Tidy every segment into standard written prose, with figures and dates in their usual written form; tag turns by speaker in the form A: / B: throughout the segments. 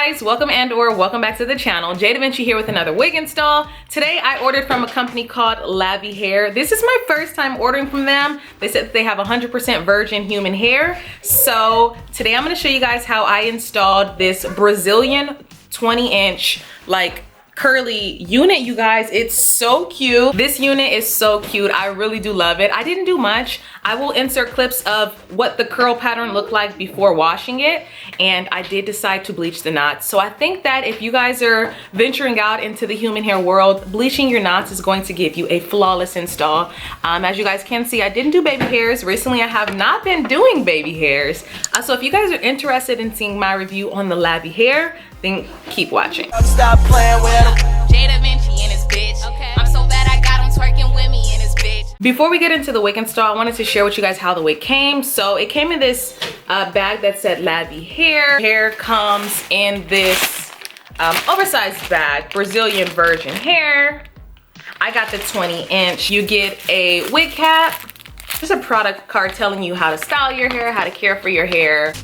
A: guys, welcome and/or welcome back to the channel. jdevinci here with another wig install. Today I ordered from a company called Lavy Hair. This is my first time ordering from them. They said that they have 100% virgin human hair. So today I'm going to show you guys how I installed this Brazilian 20-inch like curly unit, you guys. It's so cute. This unit is so cute. I really do love it. I didn't do much. I will insert clips of what the curl pattern looked like before washing it, and I did decide to bleach the knots. So I think that if you guys are venturing out into the human hair world, bleaching your knots is going to give you a flawless install. As you guys can see, I didn't do baby hairs. Recently I have not been doing baby hairs. So if you guys are interested in seeing my review on the Lavy Hair, then keep watching.
B: Stop playing with him.
C: jdevinci in his bitch. Okay. I'm so bad I got him twerking with me in his bitch.
A: Before we get into the wig install, I wanted to share with you guys how the wig came. So it came in this bag that said Lavy Hair. Hair comes in this oversized bag, Brazilian virgin hair. I got the 20-inch. You get a wig cap. Just a product card telling you how to style your hair, how to care for your hair.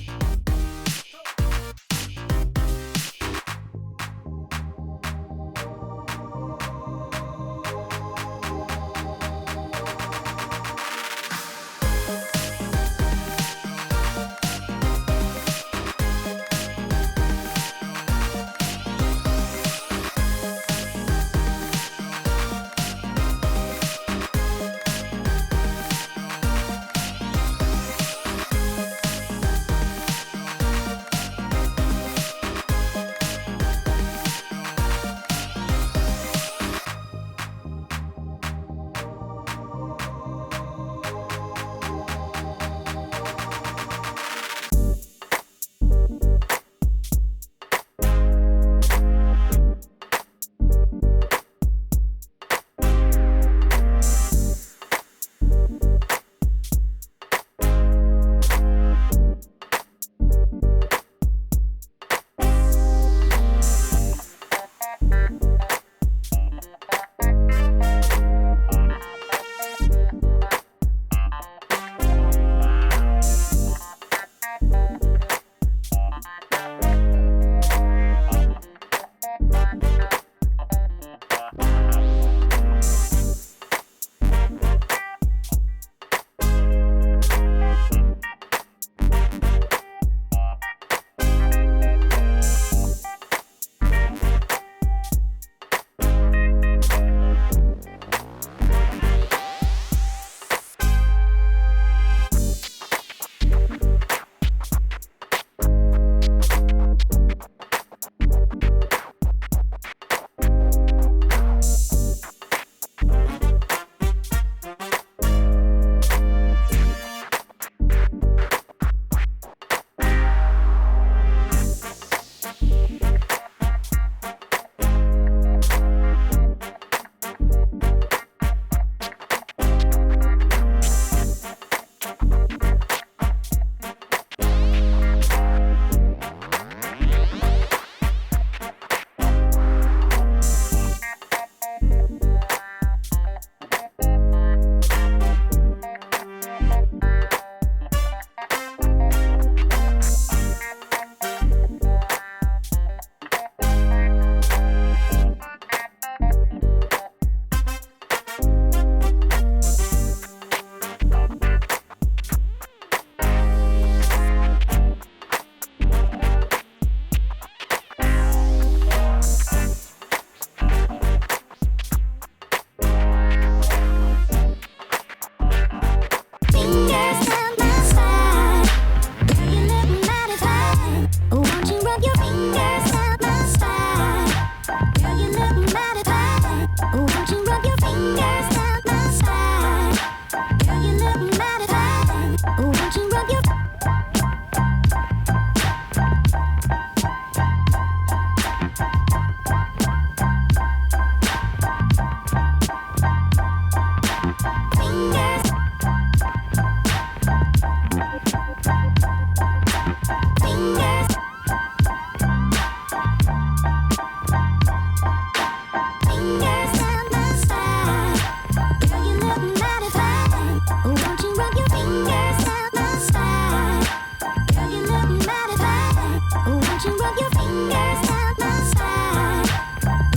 B: fingers down my spine.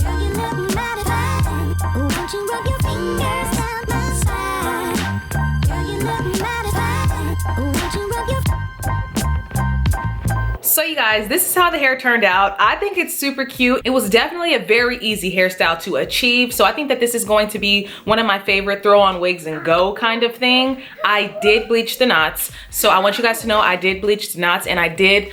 B: Girl, you look mighty fine. Oh, won't you rub your fingers down my spine? Girl, you look mighty fine. Oh, won't you rub your
A: So you guys, this is how the hair turned out. I think it's super cute. It was definitely a very easy hairstyle to achieve. So I think that this is going to be one of my favorite throw on wigs and go kind of thing. I did bleach the knots. So I want you guys to know I did bleach the knots and I did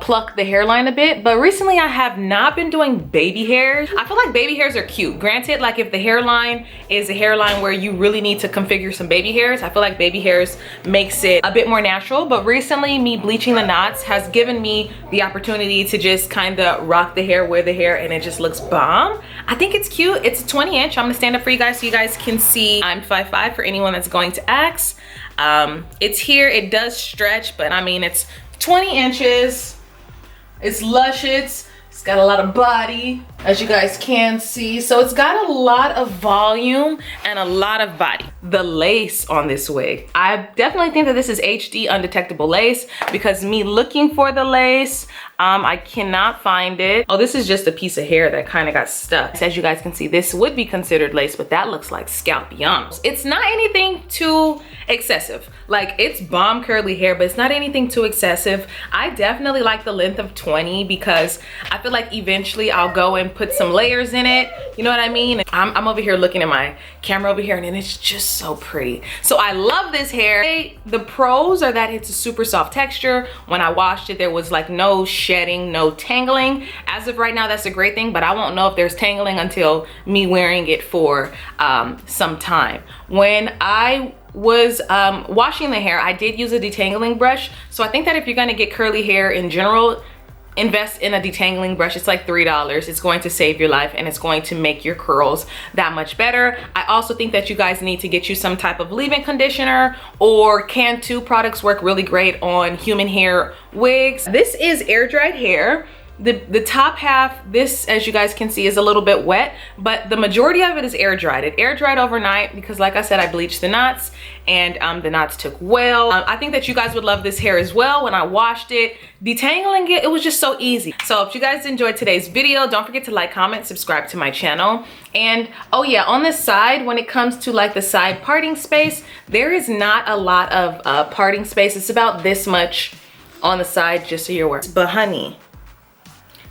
A: pluck the hairline a bit. But recently I have not been doing baby hairs. I feel like baby hairs are cute. Granted, like if the hairline is a hairline where you really need to configure some baby hairs, I feel like baby hairs makes it a bit more natural. But recently me bleaching the knots has given me the opportunity to just kind of rock the hair, wear the hair, and it just looks bomb. I think it's cute. It's a 20 inch. I'm gonna stand up for you guys so you guys can see. I'm 5'5" for anyone that's going to ask. It's here, it does stretch, but I mean, it's 20 inches. It's luscious. It's got a lot of body, as you guys can see. So it's got a lot of volume and a lot of body. The lace on this wig, I definitely think that this is HD undetectable lace because me looking for the lace, I cannot find it. Oh, this is just a piece of hair that kind of got stuck. As you guys can see, this would be considered lace, but that looks like scalp beyond. It's not anything too excessive. Like, it's bomb curly hair, but it's not anything too excessive. I definitely like the length of 20 because I feel like eventually I'll go and put some layers in it. You know what I mean? I'm over here looking at my camera over here and it's just so pretty. So I love this hair. The pros are that it's a super soft texture. When I washed it, there was like no shedding, no tangling. As of right now, that's a great thing, but I won't know if there's tangling until me wearing it for some time. When I was washing the hair, I did use a detangling brush. So I think that if you're gonna get curly hair in general, invest in a detangling brush. It's like $3. It's going to save your life and it's going to make your curls that much better. I also think that you guys need to get you some type of leave-in conditioner, or Cantu products work really great on human hair wigs. This is air dried hair. The top half, this, as you guys can see, is a little bit wet, but the majority of it is air dried. It air dried overnight because, like I said, I bleached the knots and the knots took well. I think that you guys would love this hair as well. When I washed it, detangling it, it was just so easy. So if you guys enjoyed today's video, don't forget to like, comment, subscribe to my channel. And oh yeah, on this side, when it comes to like the side parting space, there is not a lot of parting space. It's about this much on the side, just so you're aware. But honey,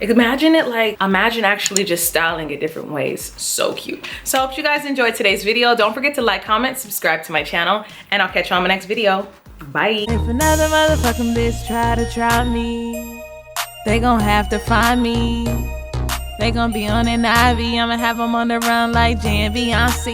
A: imagine it, like, imagine actually just styling it different ways. So cute. So I hope you guys enjoyed today's video. Don't forget to like, comment, subscribe to my channel, and I'll catch you on my next video. Bye.
D: If another motherfucking bitch try to try me, they gon' have to find me. They gon' be on an Ivy. I'ma have them on the run like jdevinci.